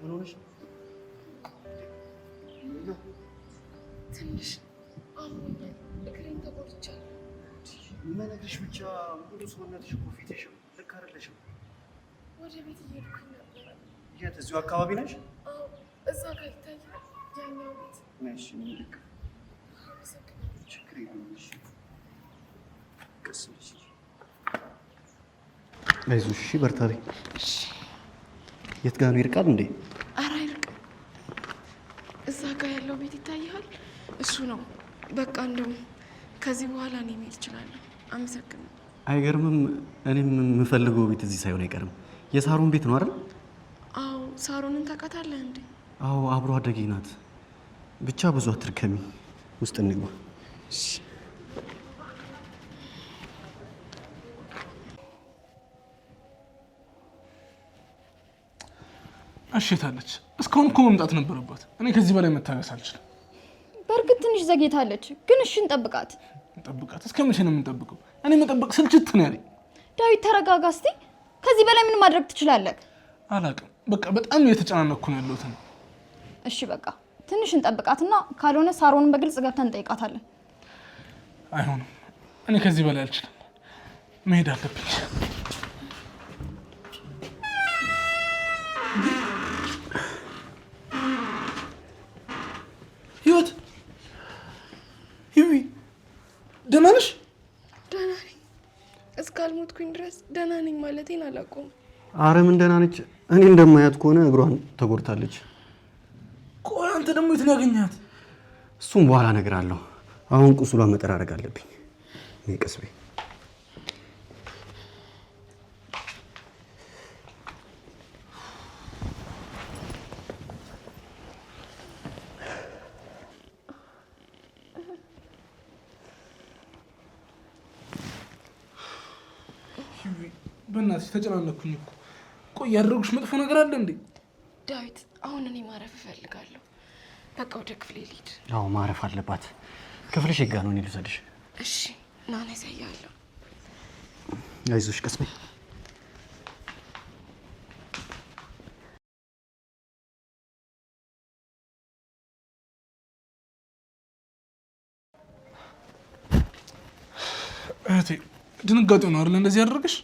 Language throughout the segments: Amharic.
ምን ሆነሽ? ትንሽ አሞኛል፣ እግሬን ተጎድቻለሁ። መነግርሽ ብቻ ሙሉ ሰውነትሽ እኮ ፊትሽ ልክ አይደለሽም። ወደ ቤት እየሄድኩኝ ነበረ። የት? እዚሁ አካባቢ ነሽ? አዎ፣ እዛ ጋር ይታያል ያኛው ቤት። እሺ፣ ልክ ችግር የለም። እሺ፣ ቀስ ብለሽ አይዞሽ። እሺ፣ በርታ በይ። እሺ። የት ጋር ነው? ይርቃል እንዴ? ኧረ አይርቅም። እዛ ጋር ያለው ቤት ይታያል፣ እሱ ነው። በቃ እንደውም ከዚህ በኋላ እኔ መሄድ እችላለሁ። አመሰግናለሁ። አይገርምም? እኔም የምፈልገው ቤት እዚህ ሳይሆን አይቀርም። የሳሮን ቤት ነው አይደል? አዎ። ሳሮንን ታውቃታለህ እንዴ? አዎ፣ አብሮ አደጌ ናት። ብቻ ብዙ አትርከሚ፣ ውስጥ እንግባ። እሺ። አሽታለች። እስካሁን እኮ መምጣት ነበረባት። እኔ ከዚህ በላይ መታገስ አልችልም። በእርግጥ ትንሽ ዘግይታለች፣ ግን እሺ እንጠብቃት። እንጠብቃት? እስከ መቼ ነው የምንጠብቀው? እኔ መጠበቅ ስልችት ነው ያለኝ። ዳዊት ተረጋጋ እስቲ። ከዚህ በላይ ምን ማድረግ ትችላለህ? አላውቅም። በቃ በጣም እየተጨናነኩ ነው ያለሁት። እሺ በቃ ትንሽ እንጠብቃትና ካልሆነ ሳሮንን በግልጽ ገብተን እንጠይቃታለን። አይሆንም። እኔ ከዚህ በላይ አልችልም። መሄድ አለብኝ። ህይወት፣ ደህና ነሽ? ደህና ነኝ። እስካልሞትኩኝ ድረስ ደህና ነኝ ማለቴን አላውቀውም። አረ ምን ደህና ነች? እኔ እንደማያት ከሆነ እግሯን ተጎድታለች። ቆይ አንተ ደግሞ የት ነው ያገኛት? እሱም በኋላ እነግርሃለሁ። አሁን ቁስሏን መጠራረግ አለብኝ። ነይ ቀስ በይ። በእናትሽ ተጨናነኩኝ እኮ። ቆይ ያደረጉሽ መጥፎ ነገር አለ እንዴ? ዳዊት፣ አሁን እኔ ማረፍ እፈልጋለሁ። በቃ ወደ ክፍሌ ልሂድ። አዎ ማረፍ አለባት። ክፍልሽ ይጋ ነው። እኔ ልውሰድሽ። እሺ፣ ና ነው ያሳያለሁ። አይዞሽ፣ ቀስ በይ። እህቴ ድንጋጤው ነው አይደል እንደዚህ ያደረገሽ?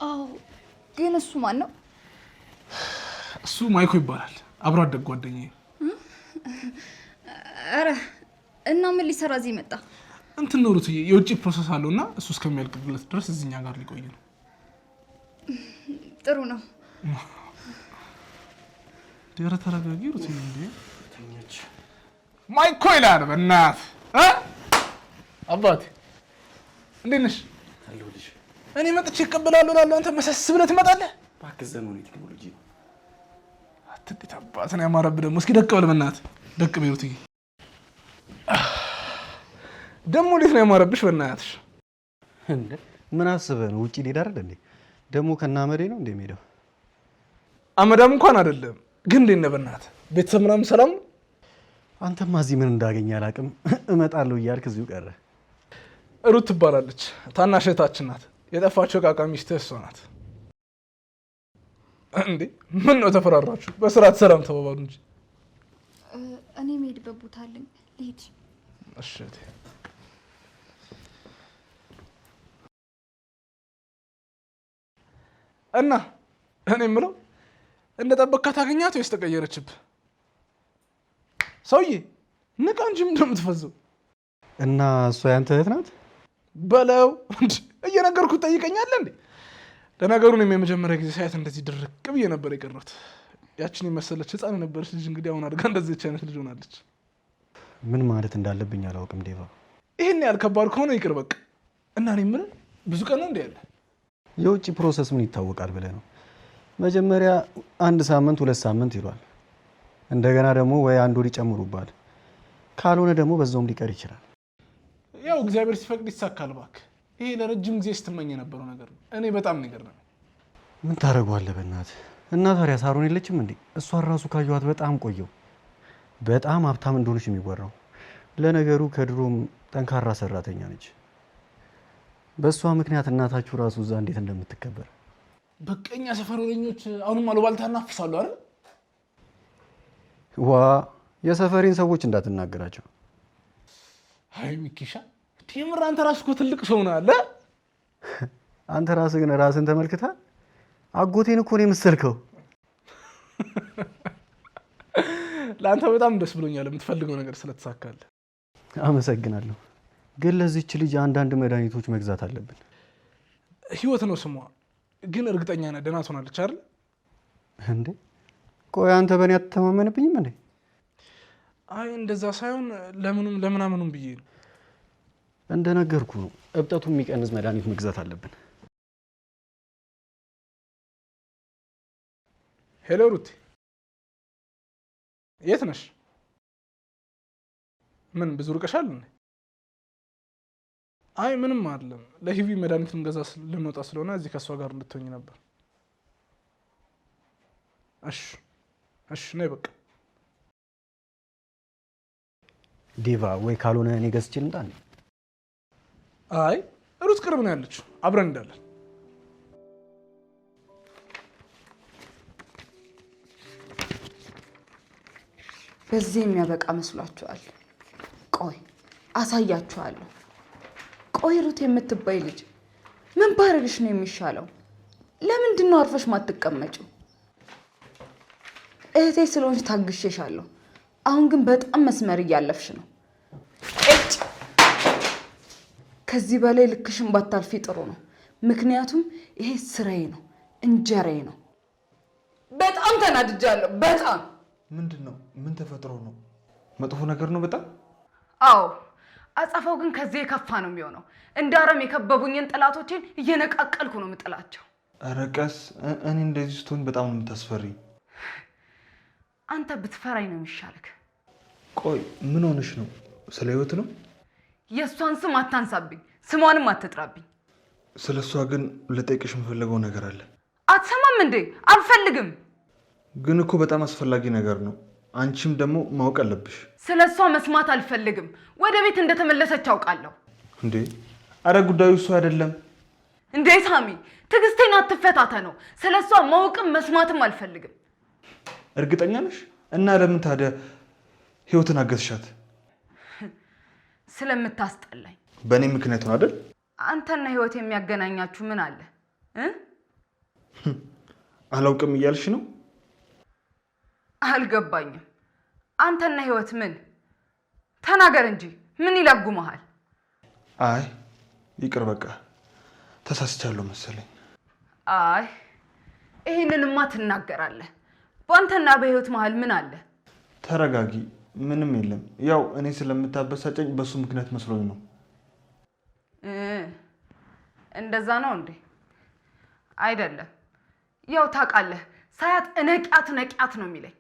አዎ፣ ግን እሱ ማን ነው? እሱ ማይኮ ይባላል። አብሮ አደግ ጓደኛዬ። አረ እና ምን ሊሰራ እዚህ መጣ? እንትን ነው ሩትዬ፣ የውጭ ፕሮሰስ አለውና እሱ እስከሚያልቅለት ድረስ እዚህኛ ጋር ሊቆይ ነው። ጥሩ ነው። ኧረ ተረጋጊ ሩትዬ። እንዴ ማይኮ ይላል። በእናትህ አባቴ እንዴት ነሽ? አለሁልሽ። እኔ መጥቼ እቀበላለሁ እላለሁ። አንተ መሰስ ብለህ ትመጣለህ። እባክህ ዘመኑ የቴክኖሎጂ ነው። አትዴት አባት ነው ያማረብህ ደግሞ። እስኪ ደቅ በል በእናትህ። ደቅ በይ ሩትዬ። ደግሞ እንዴት ነው ያማረብሽ በእናትሽ? እንዴ ምን አስበህ ነው? ውጪ ልሄድ አይደል እንዴ? ደግሞ ከና አመዴ ነው እንዴ የምሄደው? አመዳም እንኳን አይደለም፣ ግን እንዴት ነህ በእናትህ? ቤተሰብ ምናምን ሰላም ነው? አንተማ እዚህ ምን እንዳገኘ አላውቅም። እመጣለሁ እያልክ እዚሁ ቀረ። ሩት ትባላለች። ታናሽ እህታችን ናት። የጠፋቸው ቃቃ ሚስትህ እሷ ናት። እንዴ ምን ነው ተፈራራችሁ? በስርዓት ሰላም ተባባሉ እንጂ። እኔ የምሄድበት ቦታ አለኝ፣ ልሂድ። እሺ እህቴ። እና እኔ የምለው እንደጠበቅካት አገኛት ወይስ ተቀየረችብህ? ሰውዬ ንቃ እንጂ ምንድን ነው የምትፈዘው? እና እሷ ያንተ እህት ናት በለው። እየነገርኩት ጠይቀኛለህ እንዴ? ለነገሩ እኔም የመጀመሪያ ጊዜ ሳያት እንደዚህ ድርቅ ብዬ ነበር የቀረሁት። ያችን የመሰለች ህፃን የነበረች ልጅ እንግዲህ አሁን አድጋ እንደዚህች አይነት ልጅ ሆናለች። ምን ማለት እንዳለብኝ አላውቅም ዴቫ። ይህን ያህል ከባድ ከሆነ ይቅር በቃ። እና እኔ የምልህ ብዙ ቀን ነው እንዲ ያለ የውጭ ፕሮሰስ ምን ይታወቃል ብለህ ነው? መጀመሪያ 1 ሳምንት 2 ሳምንት ይሏል። እንደገና ደግሞ ወይ 1 ወር ይጨምሩባል። ካልሆነ ደግሞ በዛውም ሊቀር ይችላል። ያው እግዚአብሔር ሲፈቅድ ይሳካል። እባክህ ይሄ ለረጅም ጊዜ ስትመኝ የነበረው ነገር ነው። እኔ በጣም ነገር ነው። ምን ታደርገዋለህ በእናትህ። እና ታዲያ ሳሮን የለችም እንዴ? እሷን ራሱ ካየኋት በጣም ቆየው። በጣም ሀብታም እንደሆነች የሚወራው። ለነገሩ ከድሮም ጠንካራ ሰራተኛ ነች። በእሷ ምክንያት እናታችሁ ራሱ እዛ እንዴት እንደምትከበር። በቀኛ ሰፈር ወለኞች አሁንም አሉባልታ እናፍሳሉ አይደል? ዋ የሰፈሪን ሰዎች እንዳትናገራቸው። አይ ሚኪሻ ቴምር አንተ ራስህ እኮ ትልቅ ሰው ነህ አለ። አንተ ራስህ ግን ራስን ተመልክተህ አጎቴን እኮ ነው የምትሰልከው። ለአንተ በጣም ደስ ብሎኛል የምትፈልገው ነገር ስለተሳካለ። አመሰግናለሁ። ግን ለዚህች ልጅ አንዳንድ መድኃኒቶች መግዛት አለብን። ህይወት ነው ስሟ። ግን እርግጠኛ ነህ ደህና ትሆናለች አይደል? እንዴ ቆይ አንተ በእኔ አትተማመንብኝም እንዴ? አይ እንደዛ ሳይሆን ለምናምኑም ብዬ ነው። እንደነገርኩ ነው እብጠቱን የሚቀንስ መድኃኒት መግዛት አለብን። ሄሎ ሩቲ፣ የት ነሽ? ምን ብዙ ርቀሻል እንዴ? አይ ምንም አይደለም። ለሂቪ መድኃኒት እንገዛ ልንወጣ ስለሆነ እዚህ ከሷ ጋር እንድትሆኝ ነበር። እሺ ነይ በቃ። ዲቫ ወይ ካልሆነ እኔ ገዝቼ ልምጣ እንዴ? አይ ሩት ቅርብ ነው ያለችው፣ አብረን እንዳለን። በዚህ የሚያበቃ መስሏችኋል? ቆይ አሳያችኋለሁ። ቆይ ሩት የምትባይ ልጅ ምን ባረግሽ ነው የሚሻለው? ለምንድን ነው አርፈሽ ማትቀመጪው? እህቴ ስለሆንሽ ታግሼሻለሁ። አሁን ግን በጣም መስመር እያለፍሽ ነው። እጭ ከዚህ በላይ ልክሽን ባታልፊ ጥሩ ነው። ምክንያቱም ይሄ ስራዬ ነው፣ እንጀራዬ ነው። በጣም ተናድጃለሁ። በጣም ምንድነው? ምን ተፈጥሮ ነው? መጥፎ ነገር ነው በጣም? አዎ፣ አጸፋው ግን ከዚህ የከፋ ነው የሚሆነው። እንደ አረም የከበቡኝን ጥላቶቼን እየነቃቀልኩ ነው የምጥላቸው። ኧረ ቀስ። እኔ እንደዚህ ስትሆን በጣም ነው የምታስፈሪ። አንተ ብትፈራኝ ነው የሚሻልክ። ቆይ ምን ሆነሽ ነው? ስለ ህይወት ነው? የእሷን ስም አታንሳብኝ፣ ስሟንም አትጥራብኝ። ስለ እሷ ግን ልጠይቅሽ የምፈልገው ነገር አለ። አትሰማም እንዴ? አልፈልግም። ግን እኮ በጣም አስፈላጊ ነገር ነው። አንቺም ደግሞ ማወቅ አለብሽ። ስለ እሷ መስማት አልፈልግም። ወደ ቤት እንደተመለሰች አውቃለሁ። እንዴ አረ ጉዳዩ እሱ አይደለም። እንዴ ሳሚ፣ ትዕግስቴን አትፈታተ ነው። ስለ እሷ ማወቅም መስማትም አልፈልግም። እርግጠኛ ነሽ? እና ለምን ታዲያ ህይወትን አገዝሻት? ስለምታስጠላኝ። በእኔ ምክንያት ነው አይደል? አንተና ህይወት የሚያገናኛችሁ ምን አለ? አላውቅም እያልሽ ነው? አልገባኝም። አንተና ህይወት ምን? ተናገር እንጂ ምን ይላጉመሃል? አይ ይቅር በቃ ተሳስቻለሁ መሰለኝ። አይ ይሄንንማ ትናገራለህ። በአንተና በህይወት መሃል ምን አለ? ተረጋጊ። ምንም የለም። ያው እኔ ስለምታበሳጨኝ በሱ ምክንያት መስሎኝ ነው። እንደዛ ነው እንዴ? አይደለም። ያው ታውቃለህ፣ ሳያት ነቂያት ነው የሚለኝ።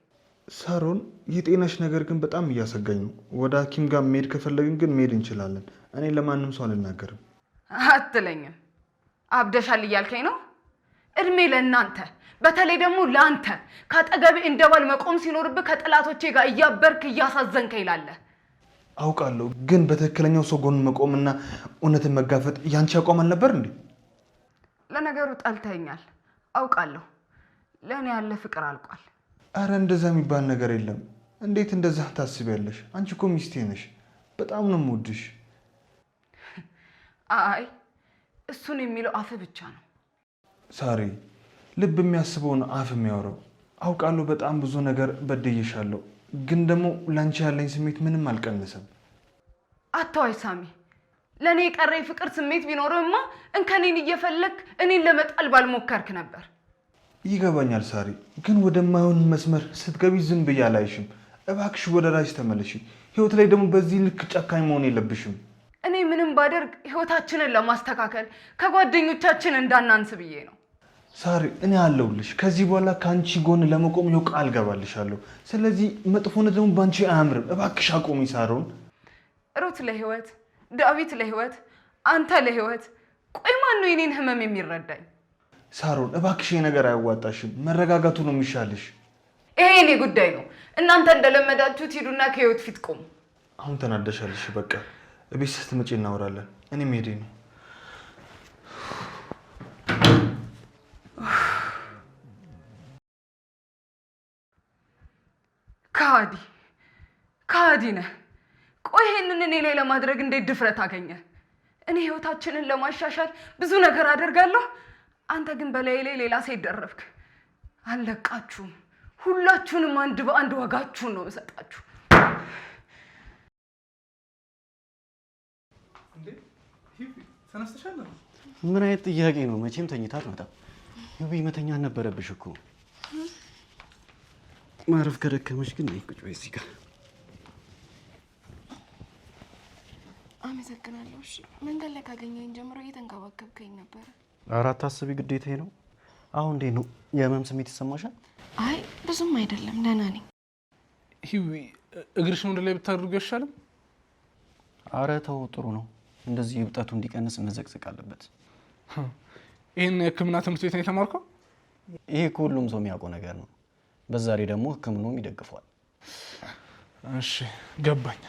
ሳሮን፣ የጤናሽ ነገር ግን በጣም እያሰጋኝ ነው። ወደ ሐኪም ጋር መሄድ ከፈለግን ግን መሄድ እንችላለን። እኔ ለማንም ሰው አልናገርም። አትለኝም። አብደሻል እያልከኝ ነው? እድሜ ለእናንተ፣ በተለይ ደግሞ ለአንተ ከአጠገቤ እንደባል መቆም ሲኖርብህ ከጥላቶቼ ጋር እያበርክ እያሳዘንከኝ ይላለህ። አውቃለሁ፣ ግን በትክክለኛው ሰው ጎን መቆምና እውነትን መጋፈጥ ያንቺ አቋም አልነበር እንዴ? ለነገሩ ጠልተኛል አውቃለሁ። ለእኔ ያለ ፍቅር አልቋል። አረ እንደዛ የሚባል ነገር የለም። እንዴት እንደዛ ታስቢያለሽ? አንቺ እኮ ሚስቴ ነሽ። በጣም ነው የምወድሽ። አይ እሱን የሚለው አፍ ብቻ ነው ሳሪ። ልብ የሚያስበውን አፍ የሚያወራው። አውቃለሁ በጣም ብዙ ነገር በድዬሻለሁ፣ ግን ደግሞ ላንቺ ያለኝ ስሜት ምንም አልቀነሰም። አተዋይ ሳሚ፣ ለእኔ የቀረኝ ፍቅር ስሜት ቢኖርህማ እንከኔን እየፈለግ እኔን ለመጣል ባልሞከርክ ነበር። ይገባኛል ሳሪ፣ ግን ወደማይሆን መስመር ስትገቢ ዝም ብዬ አላይሽም። እባክሽ ወደ ራስሽ ተመለሺ። ህይወት ላይ ደግሞ በዚህ ልክ ጨካኝ መሆን የለብሽም። እኔ ምንም ባደርግ ህይወታችንን ለማስተካከል ከጓደኞቻችን እንዳናንስ ብዬ ነው። ሳሪ፣ እኔ አለሁልሽ። ከዚህ በኋላ ከአንቺ ጎን ለመቆም ይኸው ቃል ገባልሻለሁ። ስለዚህ መጥፎነት ደግሞ በአንቺ አያምርም። እባክሽ አቆሚ ሳሮን። ሩት ለህይወት፣ ዳዊት ለህይወት፣ አንተ ለህይወት። ቆይ ማን ነው የኔን ህመም የሚረዳኝ? ሳሮን እባክሽ ነገር አያዋጣሽም። መረጋጋቱ ነው የሚሻልሽ። ይሄ የኔ ጉዳይ ነው። እናንተ እንደለመዳችሁት ሂዱና ከህይወት ፊት ቆሙ። አሁን ተናደሻልሽ። በቃ እቤት ስትመጪ እናወራለን። እኔ መሄዴ ነው። ከሃዲ ነህ። ቆይ ይሄንን እኔ ላይ ለማድረግ እንዴት ድፍረት አገኘ? እኔ ህይወታችንን ለማሻሻል ብዙ ነገር አደርጋለሁ። አንተ ግን በላይ ላይ ሌላ ሴት ደረብክ። አልለቃችሁም። ሁላችሁንም አንድ በአንድ ወጋችሁን ነው የምሰጣችሁ። ምን አይነት ጥያቄ ነው? መቼም ተኝታ አትመጣም። ዩቢ መተኛ ነበረብሽ እኮ። ማረፍ ከደከመሽ ግን ነይ ቁጭ በይ እዚህ ጋር። አመሰግናለሁ። እሺ መንገድ ላይ ካገኘኸኝ ጀምሮ እየተንከባከብከኝ ነበረ። አራት አስቢ ግዴታዬ ነው። አሁን እንዴት ነው? የህመም ስሜት ይሰማሻል? አይ ብዙም አይደለም፣ ደህና ነኝ። ሂዊ እግርሽን ወደ ላይ ብታደርገው አይሻልም? አረ ተው፣ ጥሩ ነው። እንደዚህ እብጠቱ እንዲቀንስ መዘቅዘቅ አለበት። ይህን የህክምና ትምህርት ቤት ነው የተማርከው? ይሄ ሁሉም ሰው የሚያውቀው ነገር ነው። በዛሬ ደግሞ ህክምናውም ይደግፈዋል። እሺ ገባኝ።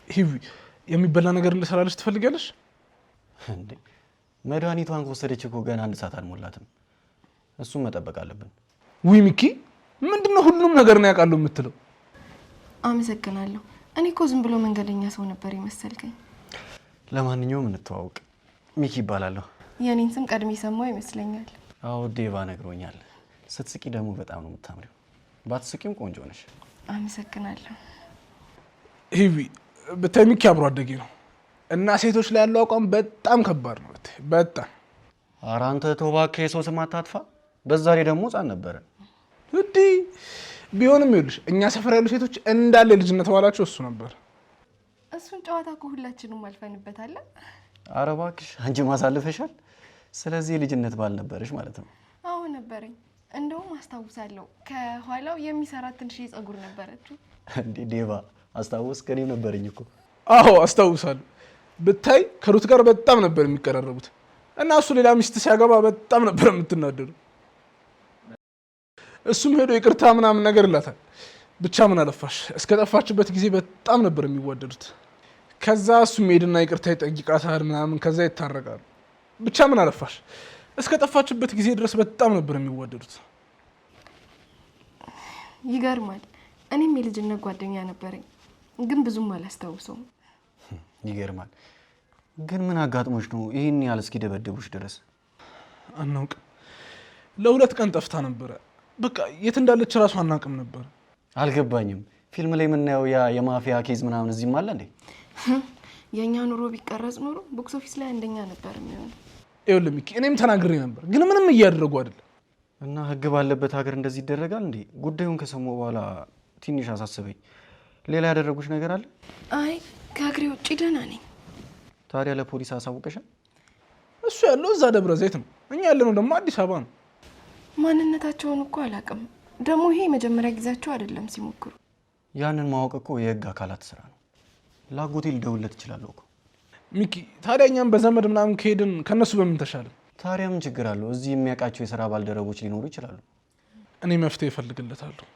ሂዊ የሚበላ ነገር እንድሰራልሽ ትፈልጊያለሽ? እንዴ መድኃኒቷን ከወሰደች እኮ ገና 1 ሰዓት አልሞላትም። እሱም መጠበቅ አለብን። ውይ ሚኪ፣ ምንድነው ሁሉም ነገር ነው ያውቃሉ የምትለው? አመሰግናለሁ። እኔ እኮ ዝም ብሎ መንገደኛ ሰው ነበር የመሰልከኝ። ለማንኛውም እንተዋውቅ። ሚኪ ይባላለሁ። የኔን ስም ቀድሜ ሰማው ይመስለኛል። አዎ ዴቫ ነግሮኛል። ስትስቂ ደግሞ በጣም ነው የምታምሪው። ባትስቂም ቆንጆ ነሽ። አመሰግናለሁ። ሂዊ ብታይ ሚኪ አብሮ አደጌ ነው እና ሴቶች ላይ ያለው አቋም በጣም ከባድ ነው። በጣም ኧረ አንተ ተው እባክህ፣ የሰው ስም አታጥፋ። በዛ ላይ ደግሞ ህጻን ነበረ። እንዴ ቢሆንም ይኸውልሽ እኛ ሰፈር ያሉ ሴቶች እንዳለ ልጅነት ዋላቸው እሱ ነበር። እሱን ጨዋታ እኮ ሁላችንም አልፈንበታል። ኧረ እባክሽ አንቺ ማሳልፈሻል። ስለዚህ ልጅነት ባል ነበረሽ ማለት ነው? አዎ ነበረኝ። እንደውም አስታውሳለሁ ከኋላው የሚሰራት ትንሽ ጸጉር ነበረችው። እንዴ ዴቫ አስታውስ፣ ከኔም ነበረኝ እኮ። አዎ አስታውሳለሁ። ብታይ ከሩት ጋር በጣም ነበር የሚቀራረቡት እና እሱ ሌላ ሚስት ሲያገባ በጣም ነበር የምትናደዱ። እሱም ሄዶ ይቅርታ ምናምን ነገር ይላታል። ብቻ ምን አለፋሽ እስከ ጠፋችበት ጊዜ በጣም ነበር የሚዋደዱት። ከዛ እሱም ሄድና ይቅርታ ይጠይቃታል ምናምን፣ ከዛ ይታረቃሉ። ብቻ ምን አለፋሽ እስከ ጠፋችበት ጊዜ ድረስ በጣም ነበር የሚዋደዱት። ይገርማል። እኔም የልጅነት ጓደኛ ነበረኝ፣ ግን ብዙም አላስታውሰውም። ይገርማል። ግን ምን አጋጥሞሽ ነው ይህን ያህል እስኪደበደቡሽ ድረስ? አናውቅም። ለ2 ቀን ጠፍታ ነበረ። በቃ የት እንዳለች እራሱ አናውቅም ነበር። አልገባኝም። ፊልም ላይ የምናየው ያ የማፊያ ኬዝ ምናምን እዚህም አለ እንዴ? የእኛ ኑሮ ቢቀረጽ ኖሮ ቦክስ ኦፊስ ላይ አንደኛ ነበር የሚሆነው። ይኸውልህ ሚኪ፣ እኔም ተናግሬ ነበር፣ ግን ምንም እያደረጉ አይደለም። እና ህግ ባለበት ሀገር እንደዚህ ይደረጋል እንዴ? ጉዳዩን ከሰማሁ በኋላ ትንሽ አሳሰበኝ። ሌላ ያደረጉሽ ነገር አለ? አይ ከእግሬ ውጭ ደህና ነኝ። ታዲያ ለፖሊስ አሳውቀሻል? እሱ ያለው እዛ ደብረ ዘይት ነው፣ እኛ ያለነው ደግሞ አዲስ አበባ ነው። ማንነታቸውን እኮ አላውቅም። ደግሞ ይሄ የመጀመሪያ ጊዜያቸው አይደለም ሲሞክሩ። ያንን ማወቅ እኮ የህግ አካላት ስራ ነው። ላጎቴ ልደውልለት እችላለሁ እኮ። ሚኪ ታዲያ እኛም በዘመድ ምናምን ከሄድን ከነሱ በምን ተሻለ? ታዲያ ምን ችግር አለው? እዚህ የሚያውቃቸው የስራ ባልደረቦች ሊኖሩ ይችላሉ። እኔ መፍትሄ እፈልግለታለሁ።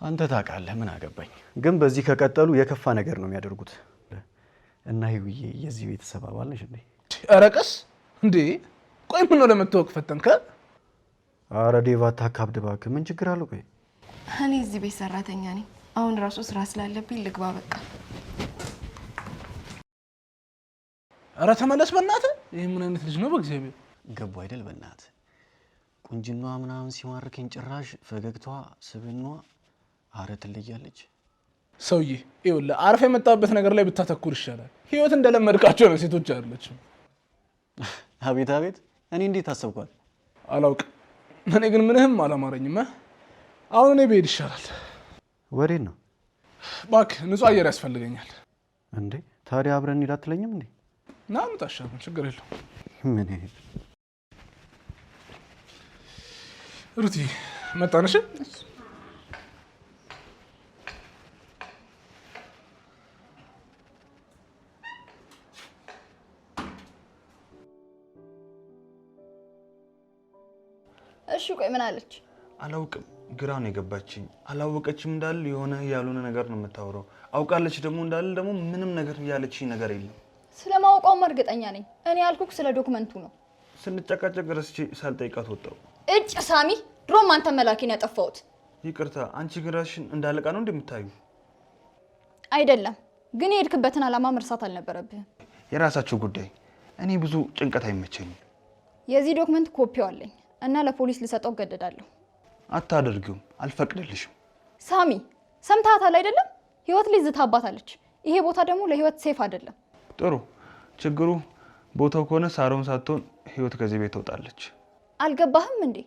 አንተ ታውቃለህ፣ ምን አገባኝ። ግን በዚህ ከቀጠሉ የከፋ ነገር ነው የሚያደርጉት። እና ይውዬ የዚህ ቤተሰብ አባል ነሽ እንዴ? ኧረ ቀስ እንዴ! ቆይ ምን ነው ለመታወቅ ፈተንከ? ኧረ ዴቫ አታካብድ እባክህ። ምን ችግር አለው? ቆይ እኔ እዚህ ቤት ሰራተኛ ነኝ። አሁን ራሱ ስራ ስላለብኝ ልግባ በቃ። ኧረ ተመለስ በእናትህ። ይህ ምን አይነት ልጅ ነው በእግዚአብሔር? ገቡ አይደል? በእናትህ ቁንጅኗ ምናምን ሲማርከኝ፣ ጭራሽ ፈገግታዋ፣ ስብናዋ አረ ትለያለች። ሰውዬ ይኸውልህ አርፈ የመጣበት ነገር ላይ ብታተኩር ይሻላል። ህይወት እንደለመድካቸው ነው ሴቶች አይደለችም። አቤት አቤት! እኔ እንዴት አሰብኳት? አላውቅም። እኔ ግን ምንህም አላማረኝም። አሁን እኔ ብሄድ ይሻላል። ወዴት ነው? እባክህ ንጹህ አየር ያስፈልገኛል። እንዴ ታዲያ አብረን እንሂድ አትለኝም እንዴ? ና ምጣሻ፣ ችግር የለው። ምን ይሄድ ሩቲ መጣነሽ? እሺ ቆይ ምን አለች? አላውቅም፣ ግራ ነው የገባችኝ። አላወቀችም እንዳል የሆነ ያልሆነ ነገር ነው የምታወራው። አውቃለች ደግሞ እንዳል ደግሞ ምንም ነገር ያለችኝ ነገር የለም። ስለማውቀውም እርግጠኛ ነኝ። እኔ ያልኩክ ስለ ዶክመንቱ ነው። ስንጨቃጨቅ ረስቼ ሳልጠይቃት ወጣሁ። እጭ ሳሚ፣ ድሮም አንተ መላኪን ያጠፋሁት። ይቅርታ፣ አንቺ ግራሽን እንዳለቃ ነው እንደምታዩ? አይደለም፣ ግን የሄድክበትን ዓላማ መርሳት አልነበረብህም። የራሳችሁ ጉዳይ። እኔ ብዙ ጭንቀት አይመቸኝም። የዚህ ዶክመንት ኮፒው አለኝ እና ለፖሊስ ልሰጠው እገደዳለሁ። አታደርጊውም፣ አልፈቅድልሽም። ሳሚ ሰምተሃታል አይደለም? ህይወት ልጅ ዝታባታለች። ይሄ ቦታ ደግሞ ለህይወት ሴፍ አይደለም። ጥሩ። ችግሩ ቦታው ከሆነ ሳሮን ሳትሆን ህይወት ከዚህ ቤት ትወጣለች። አልገባህም እንዴ?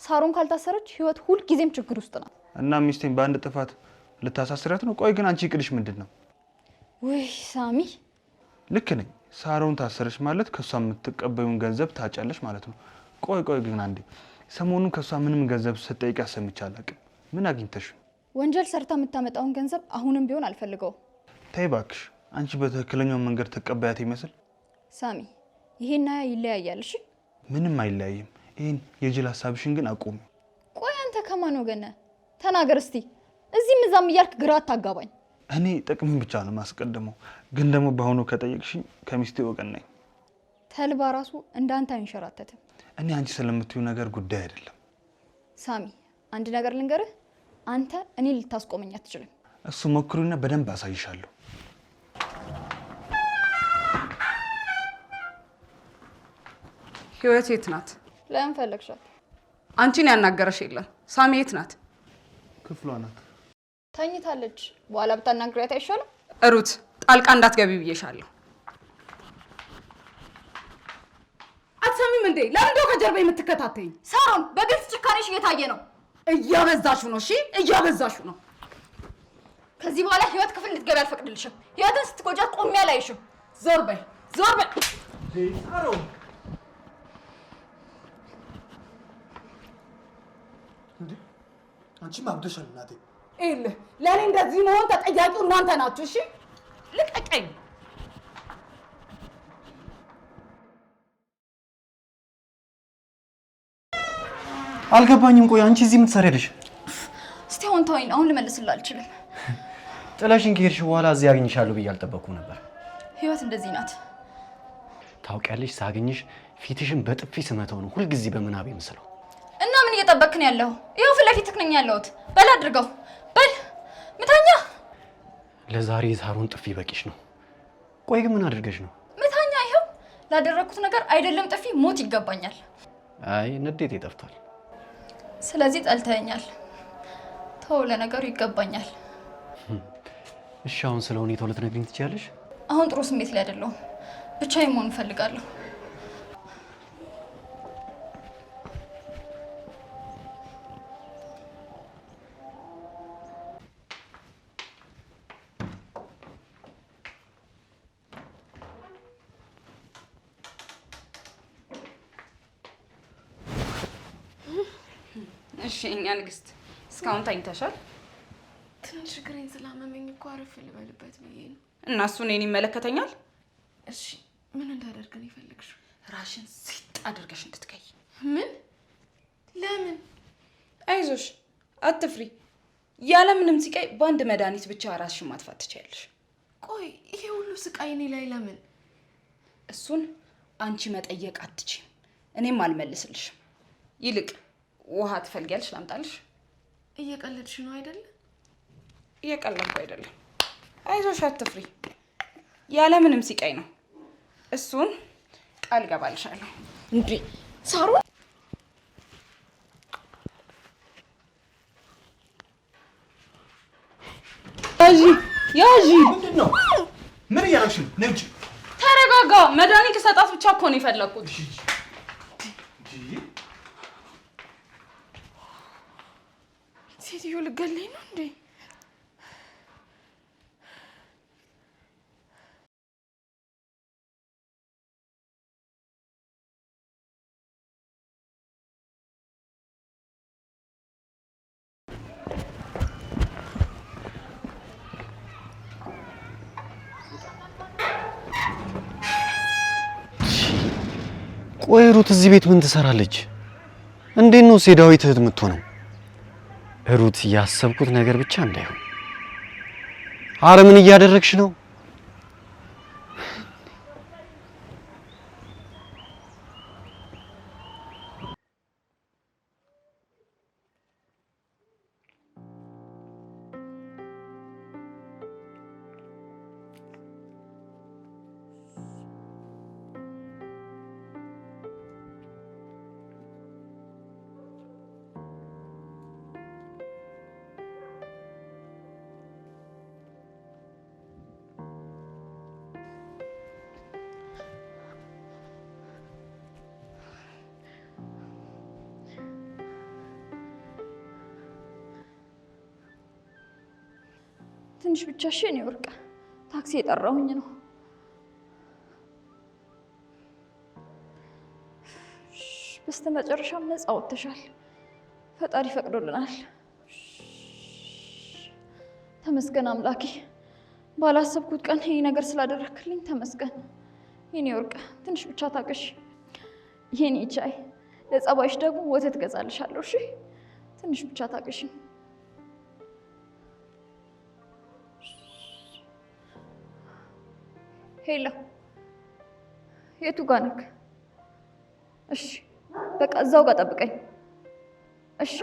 ሳሮን ካልታሰረች ህይወት ሁል ጊዜም ችግር ውስጥ ናት። እና ሚስቴን በአንድ ጥፋት ልታሳስራት ነው? ቆይ ግን አንቺ ይቅርሽ ምንድን ነው? ውይ ሳሚ፣ ልክ ነኝ። ሳሮን ታሰረች ማለት ከሷ የምትቀበዩን ገንዘብ ታጫለች ማለት ነው። ቆይ ግን አንዴ፣ ሰሞኑን ከሷ ምንም ገንዘብ ስትጠይቅ ሰምቼ አላውቅም። ምን አግኝተሽ? ወንጀል ሰርታ የምታመጣውን ገንዘብ አሁንም ቢሆን አልፈልገውም። ተይ እባክሽ፣ አንቺ በትክክለኛው መንገድ ተቀባያት ይመስል። ሳሚ፣ ይሄና ያ ይለያያል። እሺ ምንም አይለያይም። ይህን የጅል ሀሳብሽን ግን አቁሚ። ቆይ አንተ ከማን ወገን ነህ? ተናገር እስቲ። እዚህም እዛም እያልክ ግራ አታጋባኝ። እኔ ጥቅምን ብቻ ነው ማስቀድመው፣ ግን ደግሞ በአሁኑ ከጠየቅሽኝ ከሚስቴ ወገን ነኝ። ተልባ ራሱ እንዳንተ አይንሸራተትም። እኔ አንቺ ስለምትዩ ነገር ጉዳይ አይደለም። ሳሚ፣ አንድ ነገር ልንገርህ፣ አንተ እኔ ልታስቆመኝ አትችልም። እሱ ሞክሩና በደንብ አሳይሻለሁ። ህይወት የት ናት? ለምን ፈለግሻት? አንቺን ያናገረሽ የለም። ሳሚ የት ናት? ክፍሏ ናት። ተኝታለች። በኋላ ብታናግሪያት አይሻልም? ሩት ጣልቃ እንዳትገቢ ብዬሻለሁ። አትሰሚም እንዴ? ለምንድነው ከጀርባ የምትከታተይኝ? ሳሮን፣ በግልጽ ጭካኔሽ እየታየ ነው። እያበዛሹ ነው። እሺ እያበዛሹ ነው። ከዚህ በኋላ ህይወት ክፍል ልትገቢ አልፈቅድልሽም። ህይወትን ስትጎጃት ቆሜ አላይሽም። ዞር በይ፣ ዞር በይ። ሳሮን አንቺ ማብደሻል እናቴ። ይኸውልህ ለእኔ እንደዚህ መሆን ተጠያቂው እናንተ ናችሁ። እሺ ልቀቀኝ። አልገባኝም። ቆይ አንቺ እዚህ የምትሰሪያለሽ? እስቲ አሁን ተወኝ። አሁን ልመልስልህ አልችልም። ጥለሽኝ ከሄድሽ በኋላ እዚህ አግኝሻለሁ ብዬ አልጠበቅኩም ነበር። ህይወት እንደዚህ ናት። ታውቂያለሽ፣ ሳገኝሽ ፊትሽን በጥፊ ስመተው ነው ሁልጊዜ በምናቤ ምስለው። እና ምን እየጠበቅክ ነው ያለው? ይኸው ፊት ለፊትህ ነኝ ያለሁት። በል አድርገው፣ በል ምታኛ። ለዛሬ ሳሮን ጥፊ በቂሽ ነው። ቆይ ግን ምን አድርገሽ ነው? ምታኛ። ይኸው ላደረኩት ነገር አይደለም ጥፊ፣ ሞት ይገባኛል። አይ ንዴቴ ጠፍቷል። ስለዚህ ጠልተኸኛል። ተው፣ ለነገሩ ይገባኛል። እሺ አሁን ስለ ሁኔታው ልትነግሪኝ ትችያለሽ? አሁን ጥሩ ስሜት ላይ አይደለሁም። ብቻዬን መሆን እፈልጋለሁ። እሺ እኛ ንግስት እስካሁን ተኝተሻል? ትንሽ እግሬን ስላመመኝ እኮ አረፍ ልበልበት ብዬ ነው። እና እሱ እኔን ይመለከተኛል? እሺ ምን እንዳደርግ ነው የፈለግሽው? ራሽን ሲጥ አድርገሽ እንድትገይ። ምን? ለምን? አይዞሽ፣ አትፍሪ። ያለምንም ሲቃይ በአንድ መድኃኒት ብቻ ራስሽን ማጥፋት ትችያለሽ። ቆይ ይሄ ሁሉ ስቃይ እኔ ላይ ለምን? እሱን አንቺ መጠየቅ አትችይም፣ እኔም አልመልስልሽም። ይልቅ ውሃ ትፈልጊያለሽ? ላምጣልሽ? እየቀለድሽ ነው አይደለ? እየቀለድኩ አይደለም። አይዞሽ፣ አትፍሪ። ያለምንም ሲቃይ ነው። እሱን ቃል ገባልሻለሁ። እንዴ ሳሮን፣ ያዢ። ምንድን ነው? ምን እያደረግሽ ነው? ነይ ውጪ። ተረጋጋ። መድኃኒት ሰጣት ብቻ እኮ ነው የፈለኩት። ሴትዮ ልገለኝ ነው እንዴ? ቆይ ሩት እዚህ ቤት ምን ትሰራለች? እንዴት ነው ሴዳዊት እህት የምትሆነው? ሩት ያሰብኩት ነገር ብቻ እንዳይሆን። አረ ምን እያደረግሽ ነው? ትንሽ ብቻ እሺ። እኔ ወርቅ ታክሲ የጠራሁኝ ነው። በስተመጨረሻም ነፃ ወጥተሻል። ፈጣሪ ፈቅዶልናል። ተመስገን አምላኬ። ባላሰብኩት ቀን ይሄ ነገር ስላደረክልኝ ተመስገን። የኔ ወርቅ ትንሽ ብቻ ታገሽ። የኔ ቻይ ለጸባይሽ ደግሞ ወተት ገዛልሻለሁ። እሺ ትንሽ ብቻ ታገሽ። ሄሎ የቱ ጋር ነህ? እሺ በቃ እዛው ጋር ጠብቀኝ። እሺ